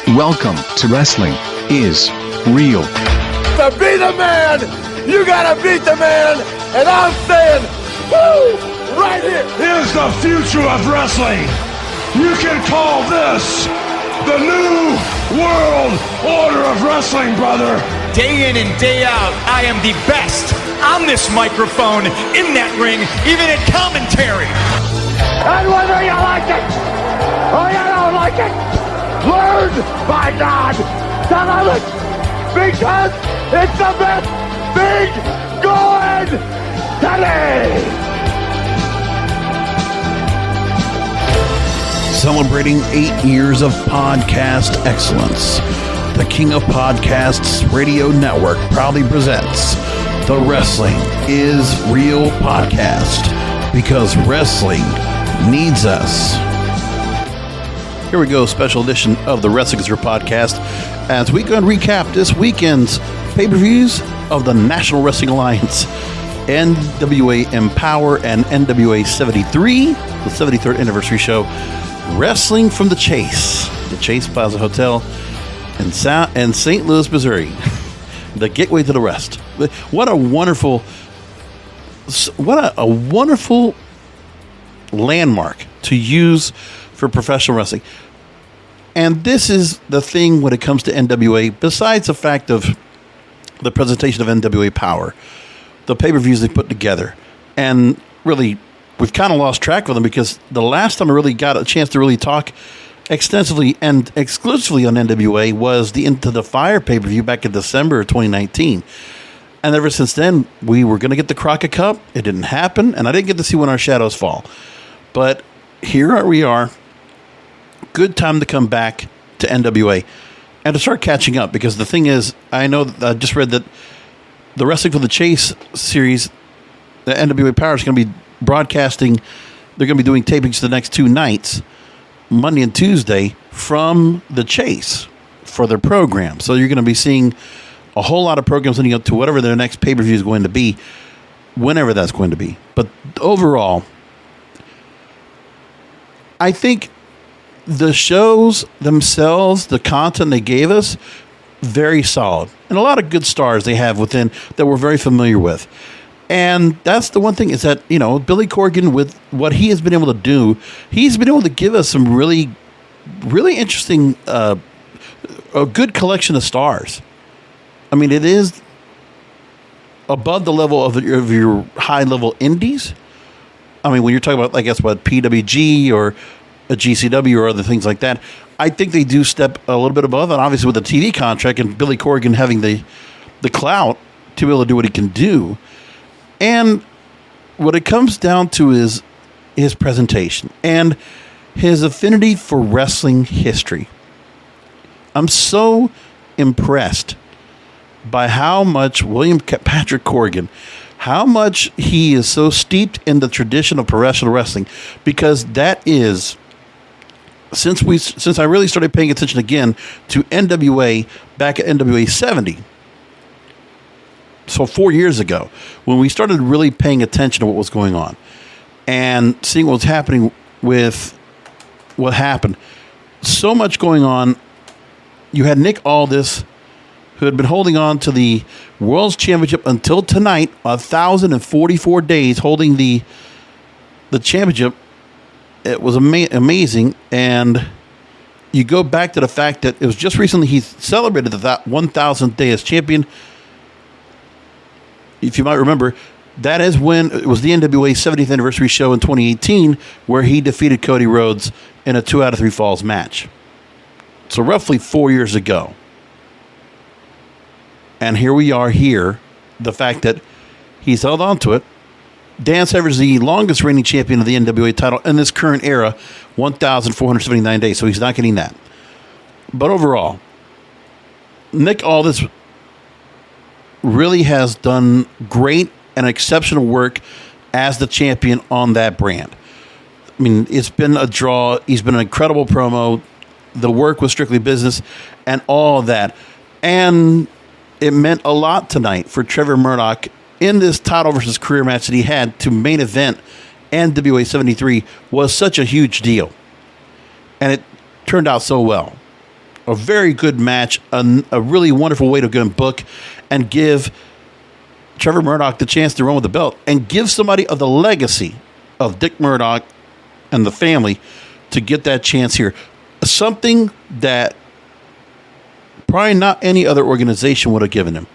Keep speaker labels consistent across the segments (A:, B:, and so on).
A: Welcome to Wrestling is Real.
B: To be the man, you gotta beat the man, and I'm saying, woo, right here.
C: Here's the future of wrestling. You can call this the new world order of wrestling, brother.
D: Day in and day out, I am the best on this microphone, in that ring, even in commentary.
B: And whether you like it or you don't like it, learn, by God, to love it, because it's the best thing going today.
E: Celebrating 8 years of podcast excellence, the King of Podcasts Radio Network proudly presents the Wrestling is Real podcast, because wrestling needs us. Here we go, special edition of the Wrestling is Real podcast, as we go and recap this weekend's pay-per-views of the National Wrestling Alliance, NWA Empowerrr and NWA 73, the 73rd anniversary show, Wrestling from the Chase Plaza Hotel in St. Louis, Missouri, the gateway to the West. What a wonderful landmark to use for professional wrestling. And this is the thing when it comes to NWA, besides the fact of the presentation of NWA Power, the pay-per-views they put together. And really, we've kind of lost track of them, because the last time I really got a chance to really talk extensively and exclusively on NWA was the Into the Fire pay-per-view back in December of 2019. And ever since then, we were going to get the Crockett Cup. It didn't happen, and I didn't get to see When Our Shadows Fall. But here we are. Good time to come back to NWA and to start catching up, because the thing is, I know that I just read that the Wrestling for the Chase series, the NWA Power, is going to be broadcasting. They're going to be doing tapings the next 2 nights, Monday and Tuesday, from the Chase for their program. So you're going to be seeing a whole lot of programs leading up to whatever their next pay-per-view is going to be, whenever that's going to be. But overall, I think the shows themselves, the content they gave us, very solid. And a lot of good stars they have within that we're very familiar with. And that's the one thing, is that, Billy Corgan, with what he has been able to do, he's been able to give us some really, really interesting, a good collection of stars. I mean, it is above the level of your high-level indies. I mean, when you're talking about, I guess, PWG or a GCW or other things like that, I think they do step a little bit above. And obviously with the TV contract and Billy Corgan having the clout to be able to do what he can do. And what it comes down to is his presentation and his affinity for wrestling history. I'm so impressed by how much William Patrick Corgan, how much he is so steeped in the tradition of professional wrestling, because that is, since I really started paying attention again to NWA back at NWA 70, so 4 years ago, when we started really paying attention to what was going on and seeing what was happening with what happened. So much going on. You had Nick Aldis, who had been holding on to the World's Championship until tonight, 1,044 days holding the championship. It was amazing. And you go back to the fact that it was just recently he celebrated that 1,000th day as champion. If you might remember, that is when it was the NWA 70th anniversary show in 2018, where he defeated Cody Rhodes in a 2 out of 3 falls match. So roughly 4 years ago. And here we are here, the fact that he's held on to it. Dan Severs is the longest reigning champion of the NWA title in this current era, 1,479 days, so he's not getting that. But overall, Nick Aldis really has done great and exceptional work as the champion on that brand. I mean, it's been a draw. He's been an incredible promo. The work was strictly business and all of that. And it meant a lot tonight for Trevor Murdoch in this title versus career match that he had to main event NWA 73 was such a huge deal. And it turned out so well. a very good match, a really wonderful way to go and book and give Trevor Murdoch the chance to run with the belt and give somebody of the legacy of Dick Murdoch and the family to get that chance here. Something that probably not any other organization would have given him.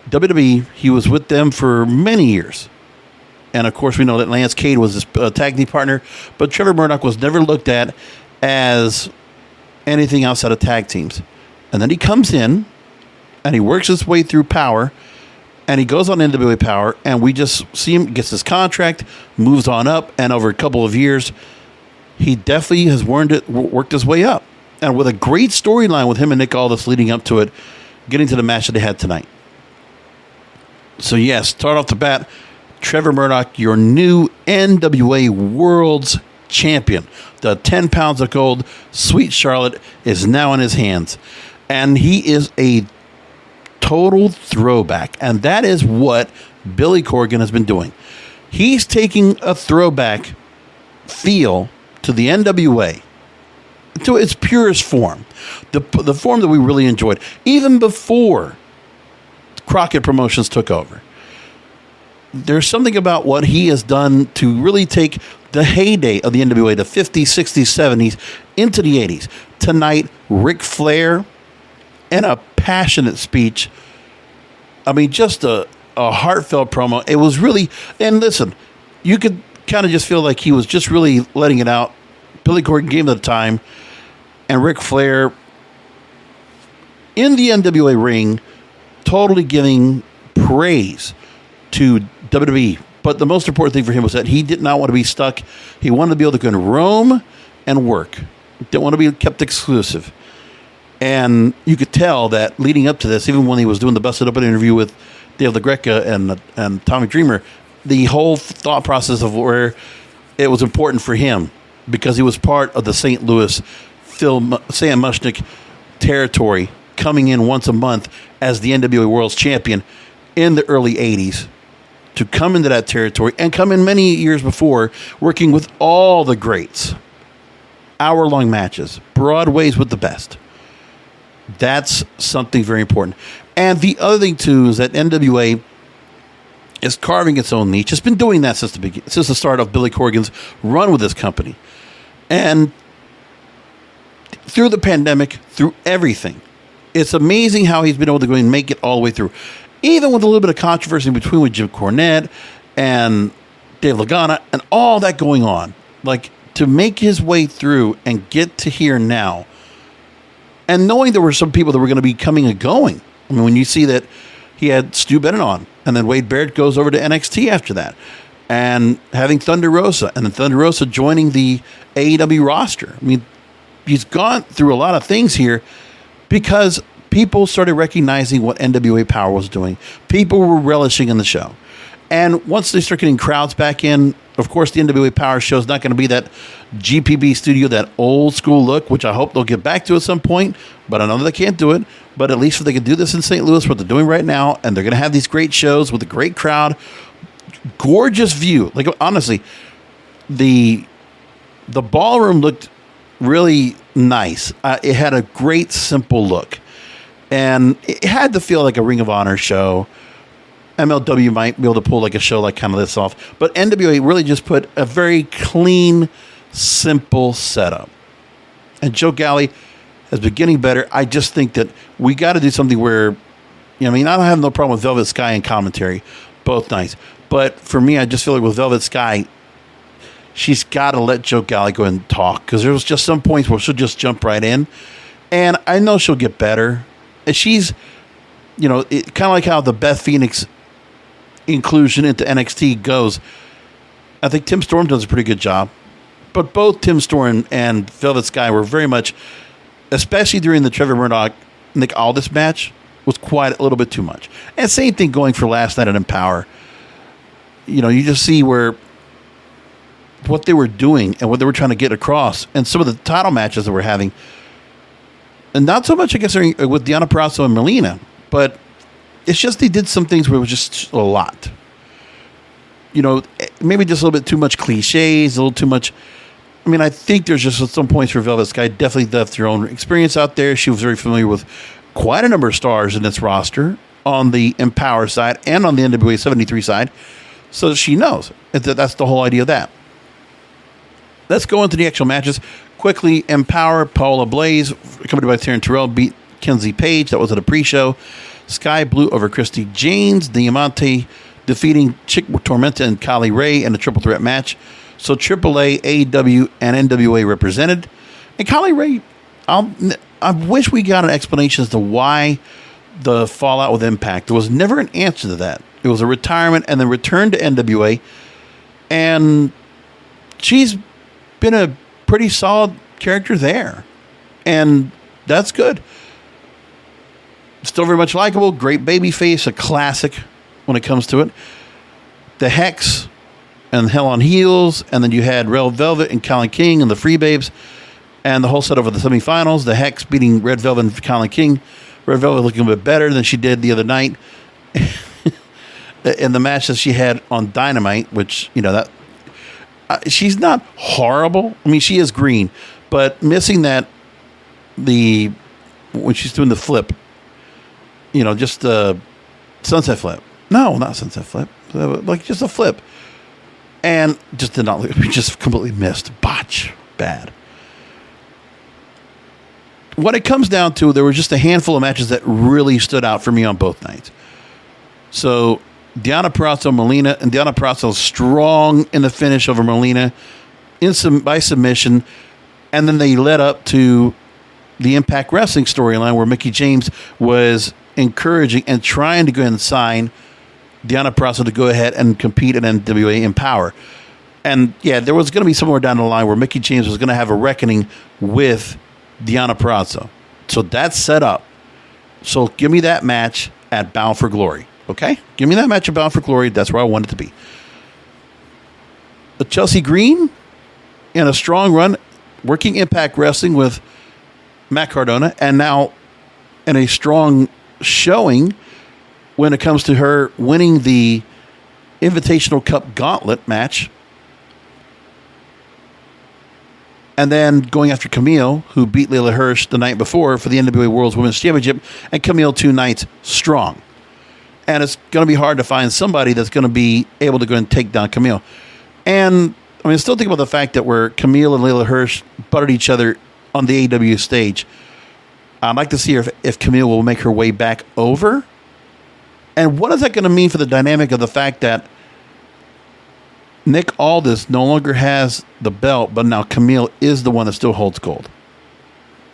E: WWE, he was with them for many years. And of course, we know that Lance Cade was his tag team partner, but Trevor Murdoch was never looked at as anything outside of tag teams. And then he comes in and he works his way through Power and he goes on NWA Power, and we just see him, gets his contract, moves on up, and over a couple of years, he definitely has worked his way up. And with a great storyline with him and Nick Aldis leading up to it, getting to the match that they had tonight. So yes, start off the bat, Trevor Murdoch, your new NWA World's Champion. The 10 pounds of gold, Sweet Charlotte, is now in his hands. And he is a total throwback. And that is what Billy Corgan has been doing. He's taking a throwback feel to the NWA, to its purest form. The form that we really enjoyed, even before Crockett Promotions took over. There's something about what he has done to really take the heyday of the NWA, the 50s, 60s, 70s, into the 80s. Tonight, Ric Flair, and a passionate speech. I mean, just a heartfelt promo. It was really, and listen, you could kind of just feel like he was just really letting it out. Billy Corgan gave him the time, and Ric Flair in the NWA ring, totally giving praise to WWE. But the most important thing for him was that he did not want to be stuck. He wanted to be able to go and roam and work. Didn't want to be kept exclusive. And you could tell that leading up to this, even when he was doing the Busted Open interview with Dave LaGreca and Tommy Dreamer, the whole thought process of where it was important for him because he was part of the St. Louis Sam Mushnick territory, coming in once a month as the NWA World's Champion in the early 80s, to come into that territory and come in many years before, working with all the greats. Hour-long matches, Broadway's with the best. That's something very important. And the other thing, too, is that NWA is carving its own niche. It's been doing that since the start of Billy Corgan's run with this company. And through the pandemic, through everything, it's amazing how he's been able to go and make it all the way through. Even with a little bit of controversy in between with Jim Cornette and Dave Lagana and all that going on. Like, to make his way through and get to here now, and knowing there were some people that were going to be coming and going. I mean, when you see that he had Stu Bennett on, and then Wade Barrett goes over to NXT after that, and having Thunder Rosa, and then Thunder Rosa joining the AEW roster. I mean, he's gone through a lot of things here because people started recognizing what NWA Power was doing. People were relishing in the show. And once they start getting crowds back in, of course, the NWA Power show is not going to be that GPB studio, that old school look, which I hope they'll get back to at some point. But I know they can't do it. But at least if they can do this in St. Louis, what they're doing right now, and they're going to have these great shows with a great crowd, gorgeous view. Like, honestly, the ballroom looked really nice. It had a great, simple look. And it had to feel like a Ring of Honor show. MLW might be able to pull like a show like kind of this off. But NWA really just put a very clean, simple setup. And Joe Galli is beginning better. I just think that we got to do something where, you know, I mean, I don't have no problem with Velvet Sky and commentary. Both nice. But for me, I just feel like with Velvet Sky, she's got to let Joe Galli go and talk. Because there was just some points where she'll just jump right in. And I know she'll get better. And she's, you know, kind of like how the Beth Phoenix inclusion into NXT goes. I think Tim Storm does a pretty good job. But both Tim Storm and Velvet Sky were very much, especially during the Trevor Murdoch Nick Aldis match, was quite a little bit too much. And same thing going for last night at Empowerrr. You know, you just see where what they were doing and what they were trying to get across, and some of the title matches that we're having. And not so much, I guess, with Deonna Purrazzo and Melina, but it's just they did some things where it was just a lot. You know, maybe just a little bit too much cliches, a little too much I mean, I think there's just some points for Velvet Sky. Definitely left her own experience out there. She was very familiar with quite a number of stars in its roster on the Empowerrr side and on the NWA 73 side. So she knows. That's the whole idea of that. Let's go into the actual matches. Quickly, Empowerrr, Paula Blaze, accompanied by Taryn Terrell, beat Kenzie Page. That was at a pre-show. Sky Blue over Christy Janes. Diamante defeating Chick Tormenta and Kylie Rae in a triple threat match. So AAA, AEW, and NWA represented. And Kylie Rae, I wish we got an explanation as to why the fallout with Impact. There was never an answer to that. It was a retirement and then return to NWA. And she's been a pretty solid character there. And that's good. Still very much likable. Great baby face. A classic when it comes to it. The Hex and Hell on Heels, and then you had Red Velvet and Colin King and the Free Babes, and the whole setup of the semifinals. The Hex beating Red Velvet and Colin King. Red Velvet looking a bit better than she did the other night in the match that she had on Dynamite, which, you know, that she's not horrible. I mean, she is green, but missing that when she's doing the flip, you know, just the sunset flip. No, not sunset flip. Like just a flip. And just did not, we just completely missed. Botch. Bad. What it comes down to, there were just a handful of matches that really stood out for me on both nights. So, Deonna Purrazzo, Melina, and Deonna Purrazzo strong in the finish over Melina by submission. And then they led up to the Impact Wrestling storyline where Mickie James was encouraging and trying to go ahead and sign Deonna Purrazzo to go ahead and compete in NWA Empowerrr. And yeah, there was going to be somewhere down the line where Mickie James was going to have a reckoning with Deonna Purrazzo. So that's set up. So give me that match at Bound for Glory. Okay? Give me that match at Bound for Glory. That's where I want it to be. Chelsea Green in a strong run, working Impact Wrestling with Matt Cardona, and now in a strong showing when it comes to her winning the Invitational Cup Gauntlet match. And then going after Kamille, who beat Layla Hirsch the night before for the NWA World's Women's Championship, and Kamille 2 nights strong. And it's going to be hard to find somebody that's going to be able to go and take down Kamille. And, I mean, still think about the fact that where Kamille and Layla Hirsch butted each other on the AEW stage. I'd like to see if Kamille will make her way back over. And what is that going to mean for the dynamic of the fact that Nick Aldis no longer has the belt, but now Kamille is the one that still holds gold?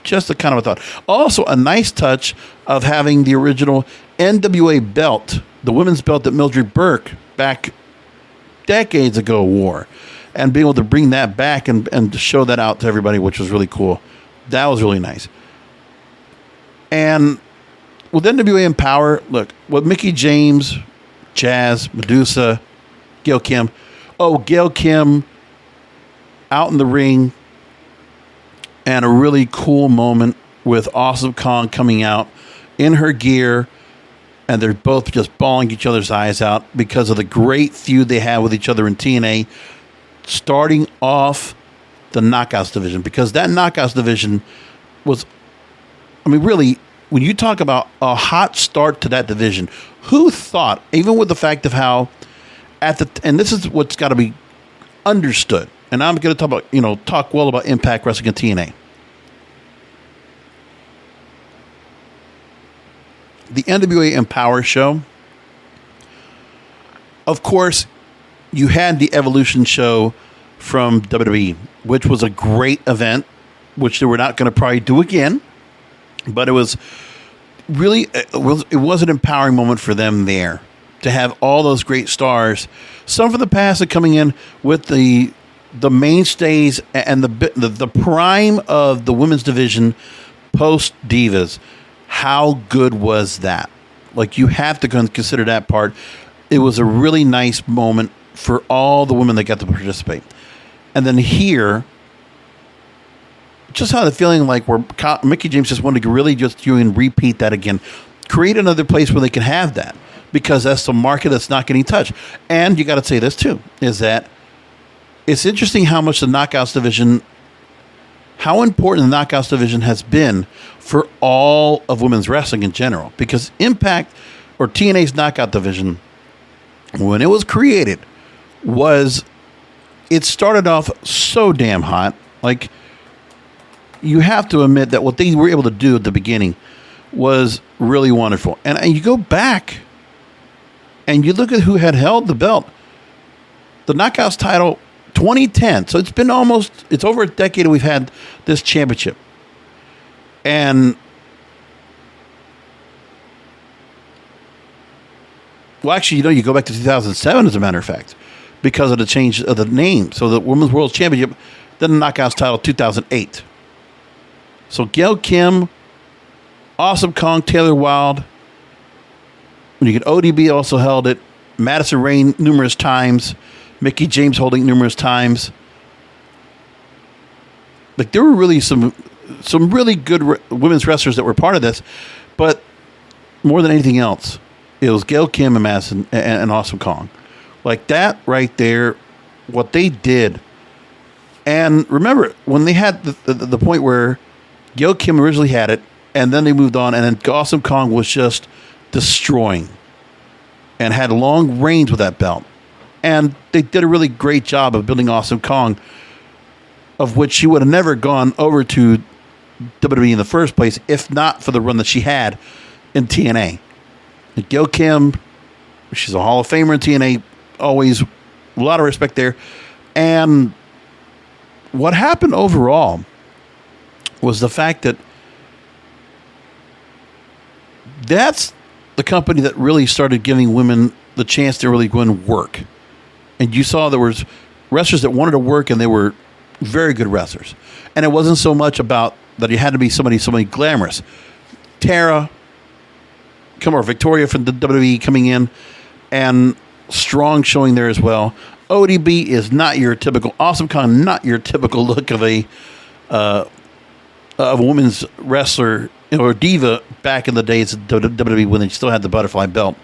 E: Just a kind of a thought. Also, a nice touch of having the original NWA belt, the women's belt that Mildred Burke back decades ago wore, and being able to bring that back and show that out to everybody, which was really cool. That was really nice. And with NWA Empowerrr, look, with Mickie James, Jazz, Medusa, Gail Kim. Oh, Gail Kim out in the ring, and a really cool moment with Awesome Kong coming out in her gear, and they're both just bawling each other's eyes out because of the great feud they had with each other in TNA, starting off the Knockouts division, because that Knockouts division was, I mean, really, when you talk about a hot start to that division, who thought, even with the fact of how and this is what's got to be understood, and I'm going to talk about, talk well about Impact Wrestling and TNA. The NWA Empowerrr show, of course, you had the Evolution show from WWE, which was a great event, which they were not going to probably do again. But it was really, it was an empowering moment for them there to have all those great stars, some from the past that coming in with the mainstays and the prime of the women's division post Divas. How good was that? Like, you have to consider that part. It was a really nice moment for all the women that got to participate. And then here, just had the feeling like where Mickie James just wanted to really just do and repeat that again. Create another place where they can have that, because that's the market that's not getting touched. And you got to say this too, is that it's interesting how much the Knockouts division, how important the Knockouts division has been for all of women's wrestling in general. Because Impact, or TNA's Knockout division, when it was created, it started off so damn hot. Like, you have to admit that what they were able to do at the beginning was really wonderful. And you go back and you look at who had held the belt. The Knockouts title, 2010. So it's over a decade we've had this championship. And well, actually, you go back to 2007, as a matter of fact, because of the change of the name. So the Women's World Championship, then the Knockouts title, 2008. So Gail Kim, Awesome Kong, Taylor Wilde. When you get ODB also held it. Madison Rayne numerous times. Mickie James holding numerous times. Like, there were really some really good women's wrestlers that were part of this. But more than anything else, it was Gail Kim and Madison and Awesome Kong. Like, that right there, what they did. And remember, when they had the point where Gail Kim originally had it, and then they moved on, and then Awesome Kong was just destroying and had long reigns with that belt. And they did a really great job of building Awesome Kong, of which she would have never gone over to WWE in the first place if not for the run that she had in TNA. And Gail Kim, she's a Hall of Famer in TNA, always a lot of respect there. And what happened overall was the fact that that's the company that really started giving women the chance to really go and work. And you saw there was wrestlers that wanted to work, and they were very good wrestlers. And it wasn't so much about that you had to be somebody glamorous. Victoria from the WWE coming in, and Strong showing there as well. ODB is not your typical Awesome Kong, not your typical look of a women's wrestler or diva back in the days of WWE when they still had the butterfly belt.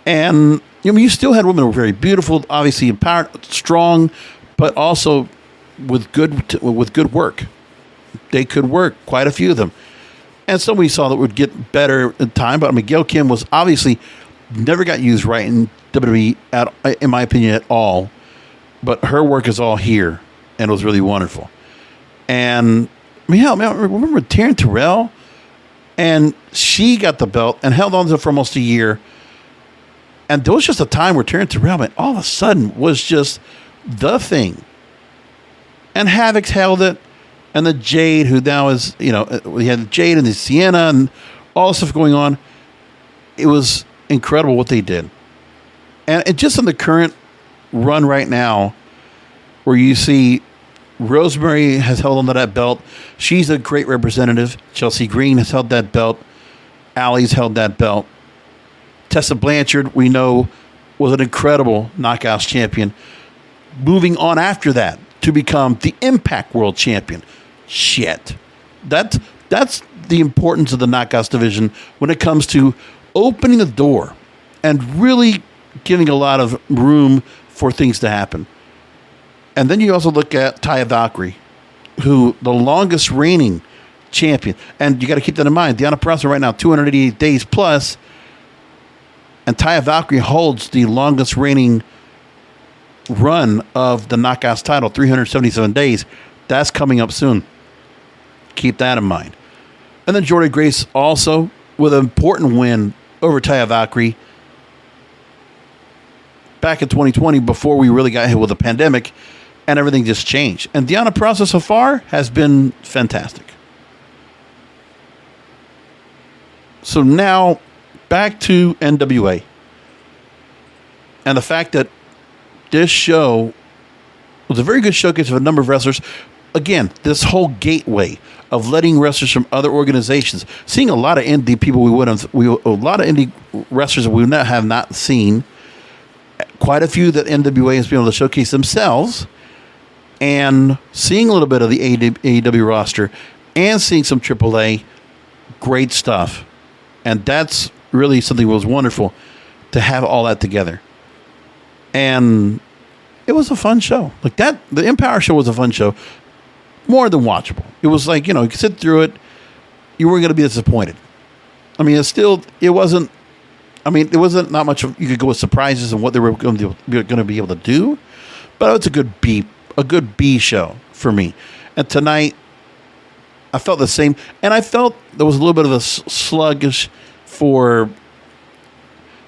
E: And you still had women who were very beautiful, obviously empowered, strong, but also with good work. They could work, quite a few of them. And some we saw that would get better in time. But Gail Kim was obviously never got used right in WWE, in my opinion, at all. But her work is all here, and it was really wonderful. And remember Taryn Terrell? And she got the belt and held on to it for almost a year. And there was just a time where Taryn Terrell, all of a sudden, was just the thing. And Havoc's held it. And the Jade, who now is, we had the Jade and the Sienna and all the stuff going on. It was incredible what they did. And it just in the current run right now, where you see Rosemary has held onto that belt. She's a great representative. Chelsea Green has held that belt. Allie's held that belt. Tessa Blanchard, we know, was an incredible Knockouts champion. Moving on after that to become the Impact World Champion. Shit. That's the importance of the Knockouts division when it comes to opening the door and really giving a lot of room for things to happen. And then you also look at Taya Valkyrie, who the longest reigning champion. And you got to keep that in mind. Deonna Purrazzo right now, 288 days plus. And Taya Valkyrie holds the longest reigning run of the Knockouts title, 377 days. That's coming up soon. Keep that in mind. And then Jordynne Grace also with an important win over Taya Valkyrie back in 2020 before we really got hit with the pandemic and everything just changed. And Deonna Purrazzo so far has been fantastic. So now back to NWA and the fact that this show was a very good showcase of a number of wrestlers. Again, this whole gateway of letting wrestlers from other organizations, seeing a lot of indie people a lot of indie wrestlers that we have not seen, quite a few that NWA has been able to showcase themselves, and seeing a little bit of the AEW roster, and seeing some AAA, great stuff. And that's really something that was wonderful to have all that together. And it was a fun show. Like that, the Empowerrr show was a fun show. More than watchable. It was like, you could sit through it. You weren't going to be disappointed. I mean, it wasn't not much of, you could go with surprises and what they were going to be able to do, but it's a good B show for me. And tonight, I felt the same, and I felt there was a little bit of a sluggish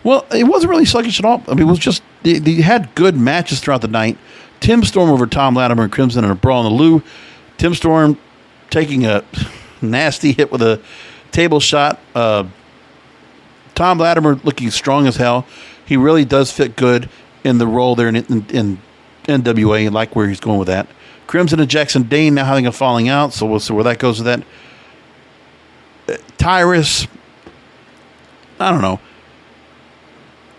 E: well, it wasn't really sluggish at all. I mean, it was just, they had good matches throughout the night. Tim Storm over Thom Latimer and Crimson in a Brawl in the Lou. Tim Storm taking a nasty hit with a table shot. Thom Latimer looking strong as hell. He really does fit good in the role there in NWA. I like where he's going with that. Crimson and Jackson Dane now having a falling out, so we'll see where that goes with that. Tyrus, I don't know.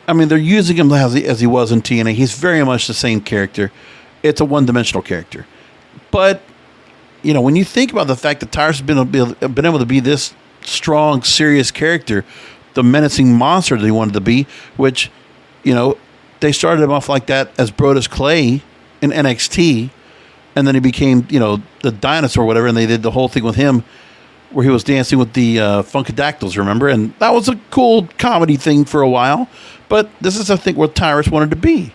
E: I mean, they're using him as he was in TNA. He's very much the same character. It's a one-dimensional character. But, when you think about the fact that Tyrus has been able to be this strong, serious character, the menacing monster that he wanted to be, which, they started him off like that as Brodus Clay in NXT, and then he became, the dinosaur or whatever, and they did the whole thing with him where he was dancing with the Funkadactyls, remember? And that was a cool comedy thing for a while. But this is, I think, what Tyrus wanted to be.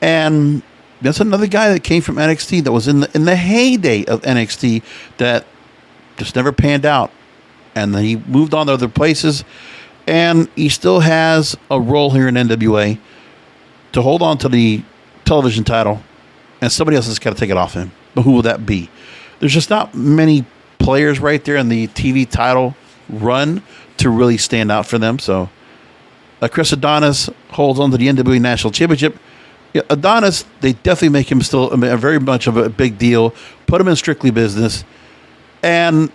E: And that's another guy that came from NXT that was in the heyday of NXT that just never panned out. And then he moved on to other places. And he still has a role here in NWA to hold on to the television title. And somebody else has got to take it off him. But who will that be? There's just not many players right there in the TV title run to really stand out for them. So Chris Adonis holds on to the NWA National Championship. Yeah, Adonis, they definitely make him still a very much of a big deal. Put him in Strictly Business. And,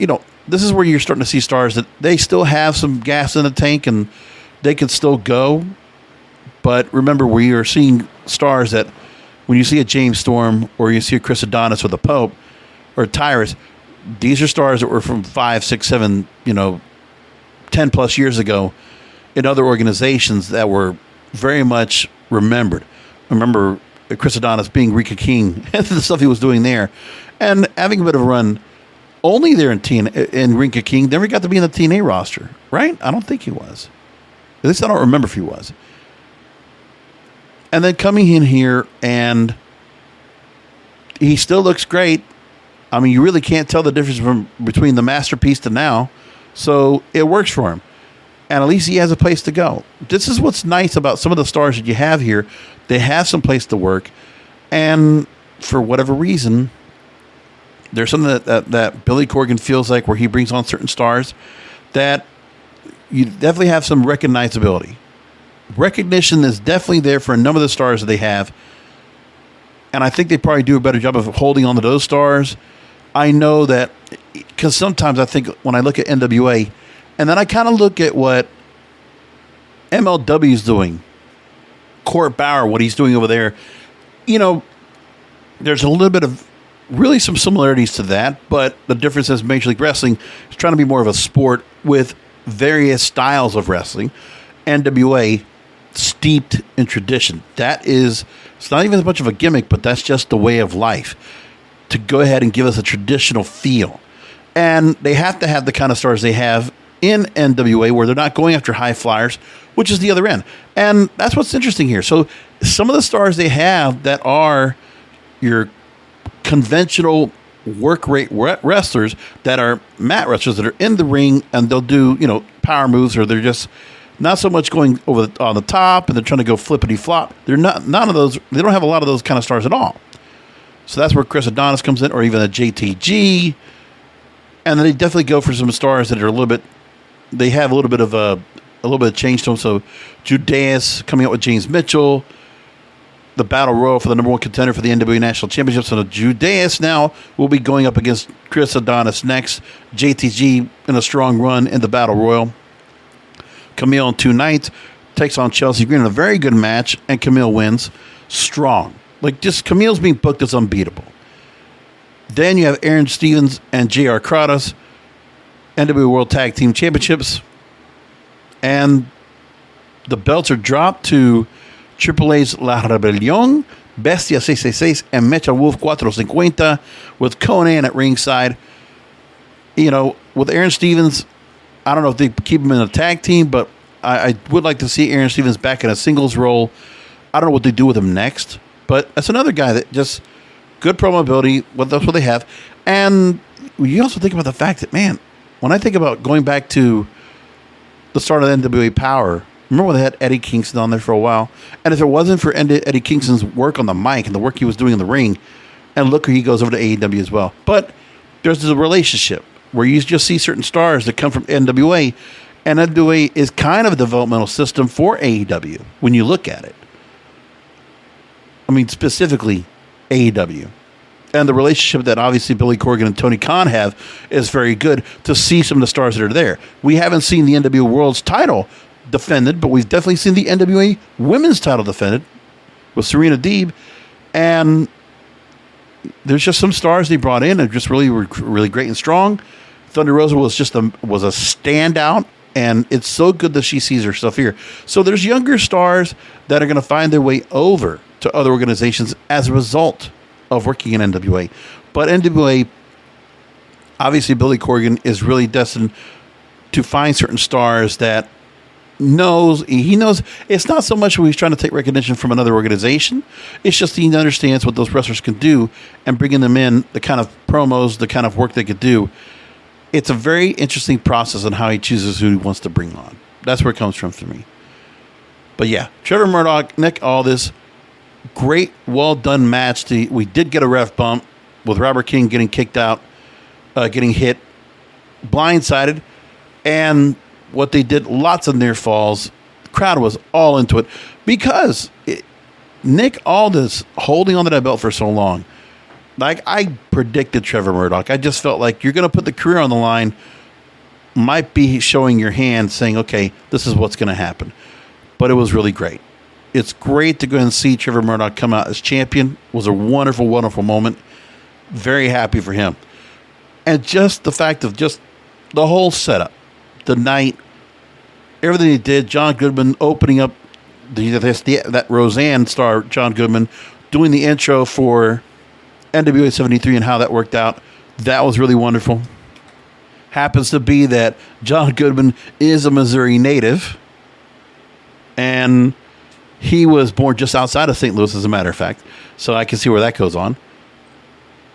E: this is where you're starting to see stars that they still have some gas in the tank and they can still go. But remember, we are seeing stars that when you see a James Storm or you see a Chris Adonis with a Pope or Tyrus, these are stars that were from 5, 6, 7, 10 plus years ago in other organizations that were very much remembered. I remember Chris Adonis being Rika King and the stuff he was doing there and having a bit of a run only there in Rika King. Never got to be in the TNA roster, right? I don't think he was. At least I don't remember if he was. And then coming in here, and he still looks great. I mean, you really can't tell the difference between the masterpiece to now. So it works for him. And at least he has a place to go. This is what's nice about some of the stars that you have here. They have some place to work. And for whatever reason, there's something that Billy Corgan feels like where he brings on certain stars that you definitely have some recognizability. Recognition is definitely there for a number of the stars that they have. And I think they probably do a better job of holding on to those stars. I know that because sometimes I think when I look at NWA, and then I kind of look at what MLW is doing, Court Bauer, what he's doing over there, there's a little bit of really some similarities to that, but the difference is Major League Wrestling is trying to be more of a sport with various styles of wrestling. NWA steeped in tradition. It's not even as much of a gimmick, but that's just the way of life to go ahead and give us a traditional feel. And they have to have the kind of stars they have in NWA where they're not going after high flyers, which is the other end. And that's what's interesting here. So some of the stars they have that are your conventional work rate wrestlers that are mat wrestlers that are in the ring and they'll do, power moves, or they're just not so much going on the top and they're trying to go flippity flop. They're none of those. They don't have a lot of those kind of stars at all. So that's where Chris Adonis comes in, or even a JTG. And then they definitely go for some stars that are they have a little bit of change to them. So Judais coming out with James Mitchell, the Battle Royal for the number one contender for the NWA National Championship. So the Judais now will be going up against Chris Adonis next. JTG in a strong run in the Battle Royal. Kamille in 2 nights takes on Chelsea Green in a very good match, and Kamille wins strong. Kamille's being booked as unbeatable. Then you have Aaron Stevens and JR Kratos, NWA World Tag Team Championships, and the belts are dropped to AAA's La Rebelión, Bestia 666 and Mecha Wolf 450 with Conan at ringside. You know, with Aaron Stevens, I don't know if they keep him in a tag team, but I would like to see Aaron Stevens back in a singles role. I don't know what they do with him next, but that's another guy that just good promo ability. That's what they have. And you also think about the fact that, man, when I think about going back to the start of the NWA Power, remember when they had Eddie Kingston on there for a while? And if it wasn't for Eddie Kingston's work on the mic and the work he was doing in the ring, and look where he goes over to AEW as well. But there's a relationship where you just see certain stars that come from NWA, and NWA is kind of a developmental system for AEW when you look at it. I mean, specifically AEW. And the relationship that obviously Billy Corgan and Tony Khan have is very good to see some of the stars that are there. We haven't seen the NWA World's title defended, but we've definitely seen the NWA Women's title defended with Serena Deeb. And there's just some stars they brought in and just really were really great and strong. Thunder Rosa was just was a standout, and it's so good that she sees herself here. So there's younger stars that are going to find their way over to other organizations as a result of working in NWA. But NWA, obviously Billy Corgan is really destined to find certain stars that he knows it's not so much when he's trying to take recognition from another organization. It's just he understands what those wrestlers can do and bringing them in, the kind of promos, the kind of work they could do. It's a very interesting process on how he chooses who he wants to bring on. That's where it comes from for me. But yeah, Trevor Murdoch, Nick Aldis, great, well done match. We did get a ref bump with Robert King getting kicked out, getting hit, blindsided, and what they did, lots of near falls. The crowd was all into it because Nick Aldis holding on to that belt for so long. Like I predicted Trevor Murdoch. I just felt like you're going to put the career on the line, might be showing your hand saying, okay, this is what's going to happen. But it was really great. It's great to go and see Trevor Murdoch come out as champion. It was a wonderful, wonderful moment. Very happy for him. And just the fact of just the whole setup, the night, everything he did, John Goodman opening up that Roseanne star, John Goodman, doing the intro for NWA 73 and how that worked out. That was really wonderful. Happens to be that John Goodman is a Missouri native. And he was born just outside of St. Louis, as a matter of fact. So I can see where that goes on.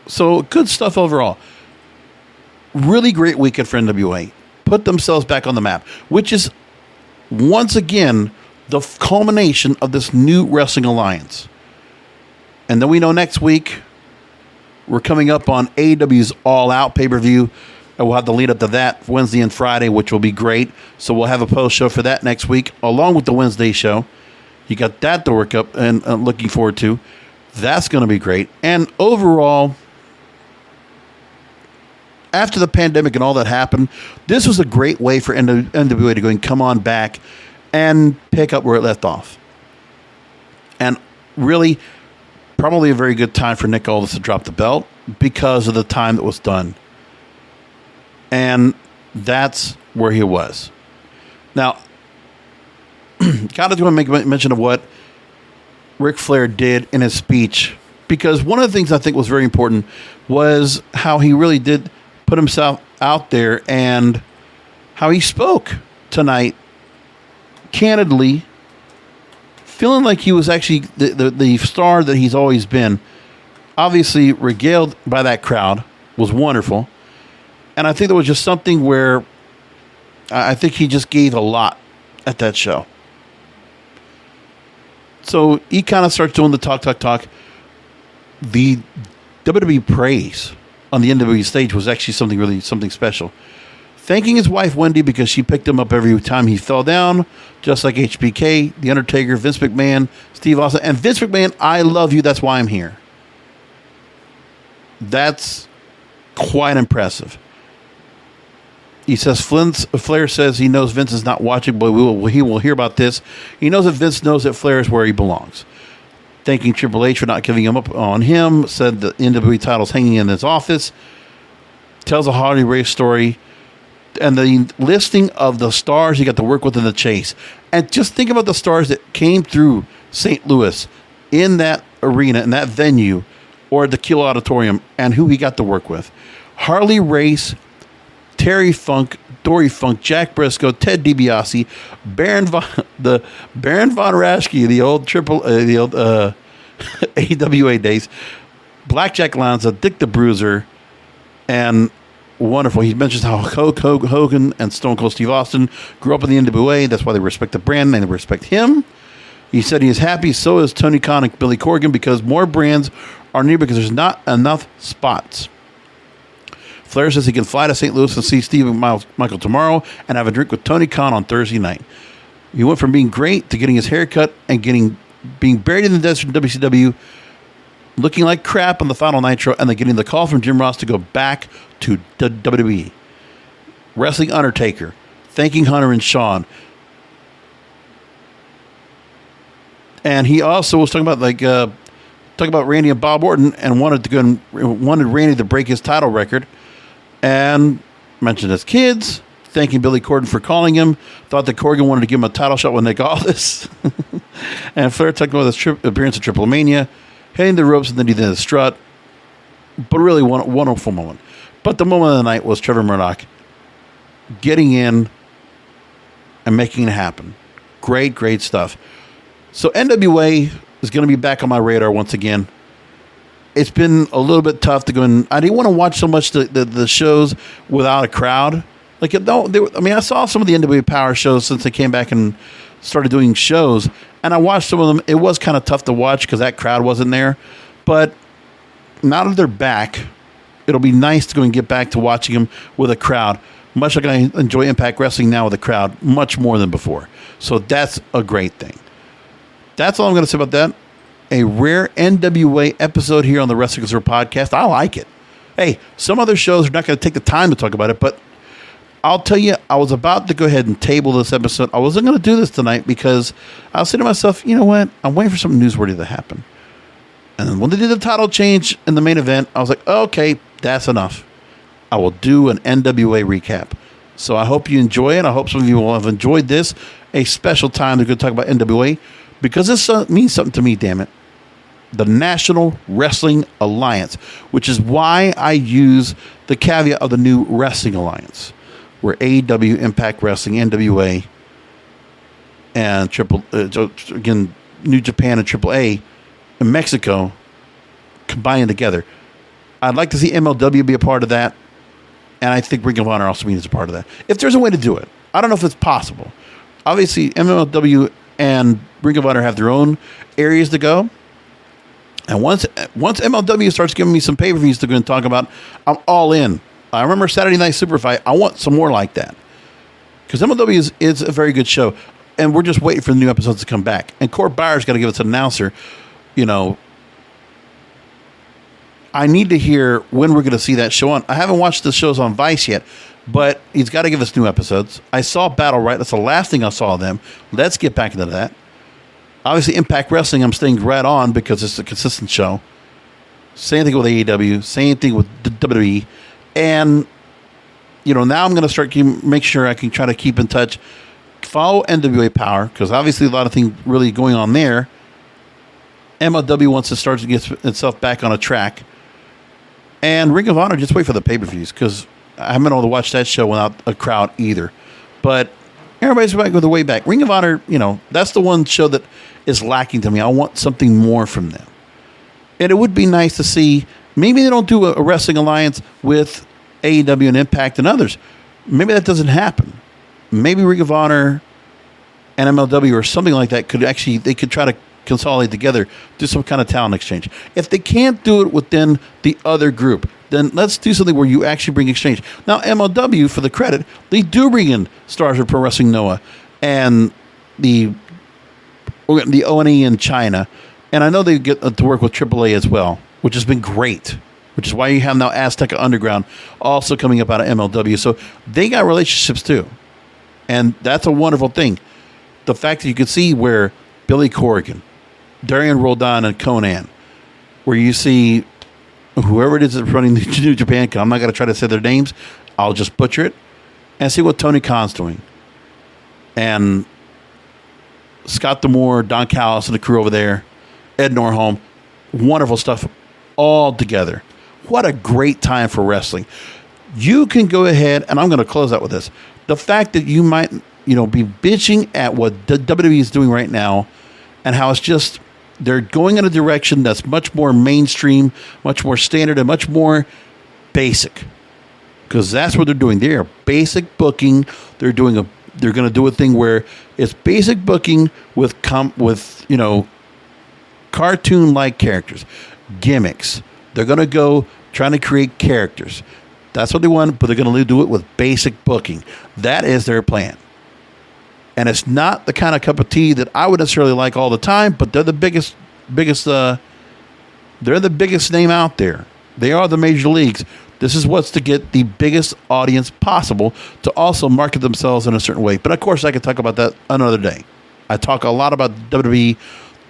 E: So good stuff overall. Really great weekend for NWA. Put themselves back on the map, which is, once again, the culmination of this new wrestling alliance. And then we know next week, we're coming up on AEW's All Out pay-per-view. And we'll have the lead up to that Wednesday and Friday, which will be great. So we'll have a post show for that next week, along with the Wednesday show. You got that to work up and looking forward to. That's going to be great. And overall, after the pandemic and all that happened, this was a great way for NWA to go and come on back and pick up where it left off. And really, probably a very good time for Nick Aldis to drop the belt because of the time that was done. And that's where he was. Now, got to make mention of what Ric Flair did in his speech, because one of the things I think was very important was how he really did put himself out there and how he spoke tonight, candidly, feeling like he was actually the star that he's always been. Obviously, regaled by that crowd was wonderful. And I think there was just something where I think he just gave a lot at that show. So he kind of starts doing the talk. The WWE praise on the NWA stage was actually something special. Thanking his wife, Wendy, because she picked him up every time he fell down, just like HBK, The Undertaker, Vince McMahon, Steve Austin. And Vince McMahon, I love you. That's why I'm here. That's quite impressive. He says, Flair says he knows Vince is not watching, but he will hear about this. He knows that Vince knows that Flair is where he belongs. Thanking Triple H for not giving him up on him. Said the NWA title's hanging in his office. Tells a Kylie Rae story. And the listing of the stars he got to work with in the chase. And just think about the stars that came through St. Louis in that arena, in that venue, or the Kiel Auditorium, and who he got to work with. Harley Race, Terry Funk, Dory Funk, Jack Briscoe, Ted DiBiase, Baron von Raschke, the old AWA days, Blackjack Lanza, Dick the Bruiser, and wonderful. He mentions how Hulk Hogan and Stone Cold Steve Austin grew up in the NWA. That's why they respect the brand and they respect him. He said he is happy. So is Tony Khan and Billy Corgan, because more brands are needed because there's not enough spots. Flair says he can fly to St. Louis and see Steve and Michael tomorrow and have a drink with Tony Khan on Thursday night. He went from being great to getting his hair cut and being buried in the desert in WCW, looking like crap on the final Nitro, and then getting the call from Jim Ross to go back to WWE. Wrestling Undertaker, thanking Hunter and Sean. And he also was talking about Randy and Bob Orton, and wanted Randy to break his title record, and mentioned his kids, thanking Billy Corgan for calling him, thought that Corgan wanted to give him a title shot with Nick Aldis. And Flair talked about his appearance at Triple Mania, hitting the ropes, and then he did a strut. But really, wonderful moment. But the moment of the night was Trevor Murdoch getting in and making it happen. Great, great stuff. So NWA is going to be back on my radar once again. It's been a little bit tough to go in. I didn't want to watch so much the shows without a crowd. I saw some of the NWA Power shows since they came back and started doing shows, and I watched some of them. It was kind of tough to watch because that crowd wasn't there. But now that they're back, it'll be nice to go and get back to watching them with a crowd. Much like I enjoy Impact Wrestling now with a crowd, much more than before. So that's a great thing. That's all I'm going to say about that. A rare NWA episode here on the Wrestling Observer podcast. I like it. Hey, some other shows are not going to take the time to talk about it, but I'll tell you, I was about to go ahead and table this episode. I wasn't going to do this tonight because I was saying to myself, you know what? I'm waiting for something newsworthy to happen. And then when they did the title change in the main event, I was like, okay, that's enough. I will do an NWA recap. So I hope you enjoy it. I hope some of you will have enjoyed this. A special time to go talk about NWA, because this means something to me, damn it. The National Wrestling Alliance, which is why I use the caveat of the new Wrestling Alliance, where AEW, Impact Wrestling, NWA, and New Japan and AAA in Mexico combined together. I'd like to see MLW be a part of that, and I think Ring of Honor also means a part of that. If there's a way to do it, I don't know if it's possible. Obviously, MLW and Ring of Honor have their own areas to go. And once MLW starts giving me some pay-per-views to go and talk about, I'm all in. I remember Saturday Night Super Fight. I want some more like that. Because MLW is a very good show. And we're just waiting for the new episodes to come back. And Court Byer's got to give us an announcer. You know, I need to hear when we're going to see that show on. I haven't watched the shows on Vice yet, but he's got to give us new episodes. I saw Battle Right. That's the last thing I saw of them. Let's get back into that. Obviously, Impact Wrestling, I'm staying right on because it's a consistent show. Same thing with AEW. Same thing with WWE. And, you know, now I'm going to make sure I can try to keep in touch. Follow NWA Power, because obviously a lot of things really going on there. MLW wants to start to get itself back on a track. And Ring of Honor, just wait for the pay-per-views, because I haven't been able to watch that show without a crowd either. But everybody's back with the way back. Ring of Honor, you know, that's the one show that is lacking to me. I want something more from them. And it would be nice to see, maybe they don't do a wrestling alliance with AEW and Impact and others. Maybe that doesn't happen. Maybe Ring of Honor and MLW or something like that they could try to consolidate together, do some kind of talent exchange. If they can't do it within the other group, then let's do something where you actually bring exchange. Now, MLW, for the credit, they do bring in stars of Pro Wrestling Noah and the ONE in China. And I know they get to work with AAA as well, which has been great, which is why you have now Azteca Underground also coming up out of MLW. So they got relationships too. And that's a wonderful thing. The fact that you can see where Billy Corgan, Darian Roldan, and Conan, where you see whoever it is that's running New Japan, because I'm not going to try to say their names, I'll just butcher it, and see what Tony Khan's doing. And Scott D'Amore, Don Callis, and the crew over there, Ed Norholm, wonderful stuff all together. What a great time for wrestling. You can go ahead, and I'm going to close out with this. The fact that you might, be bitching at what the WWE is doing right now and how it's just, they're going in a direction that's much more mainstream, much more standard, and much more basic. Because that's what they're doing. They are basic booking. They're going to do a thing where it's basic booking with cartoon-like characters, gimmicks. They're going to go trying to create characters. That's what they want, but they're going to do it with basic booking. That is their plan. And it's not the kind of cup of tea that I would necessarily like all the time, but they're the biggest they're the biggest name out there. They are the major leagues. This is what's to get the biggest audience possible to also market themselves in a certain way. But of course, I could talk about that another day. I talk a lot about WWE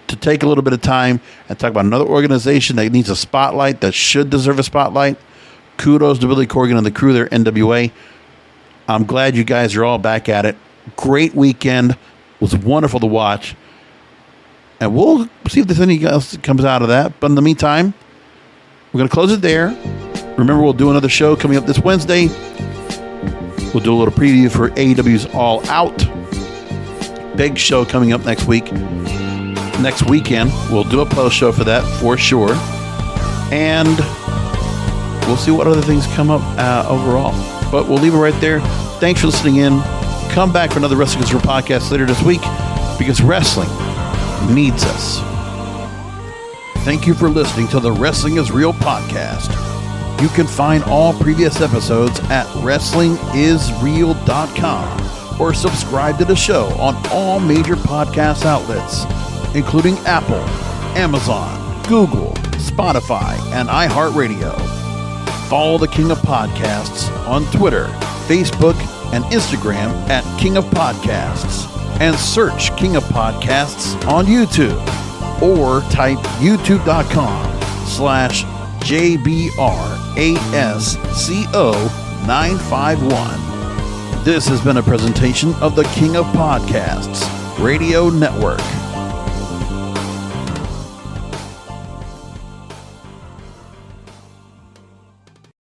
E: to take a little bit of time and talk about another organization that needs a spotlight, that should deserve a spotlight. Kudos to Billy Corgan and the crew there, NWA. I'm glad you guys are all back at it. Great weekend. It was wonderful to watch. And we'll see if there's anything else that comes out of that. But in the meantime, we're going to close it there. Remember, we'll do another show coming up this Wednesday. We'll do a little preview for AEW's All Out. Big show coming up next week. Next weekend, we'll do a post show for that for sure. And we'll see what other things come up overall. But we'll leave it right there. Thanks for listening in. Come back for another Wrestling is Real podcast later this week, because wrestling needs us. Thank you for listening to the Wrestling is Real podcast. You can find all previous episodes at WrestlingIsReal.com or subscribe to the show on all major podcast outlets, including Apple, Amazon, Google, Spotify, and iHeartRadio. Follow the King of Podcasts on Twitter, Facebook, and Instagram at King of Podcasts, and search King of Podcasts on YouTube, or type youtube.com/JBRASCO951. This has been a presentation of the King of Podcasts Radio Network.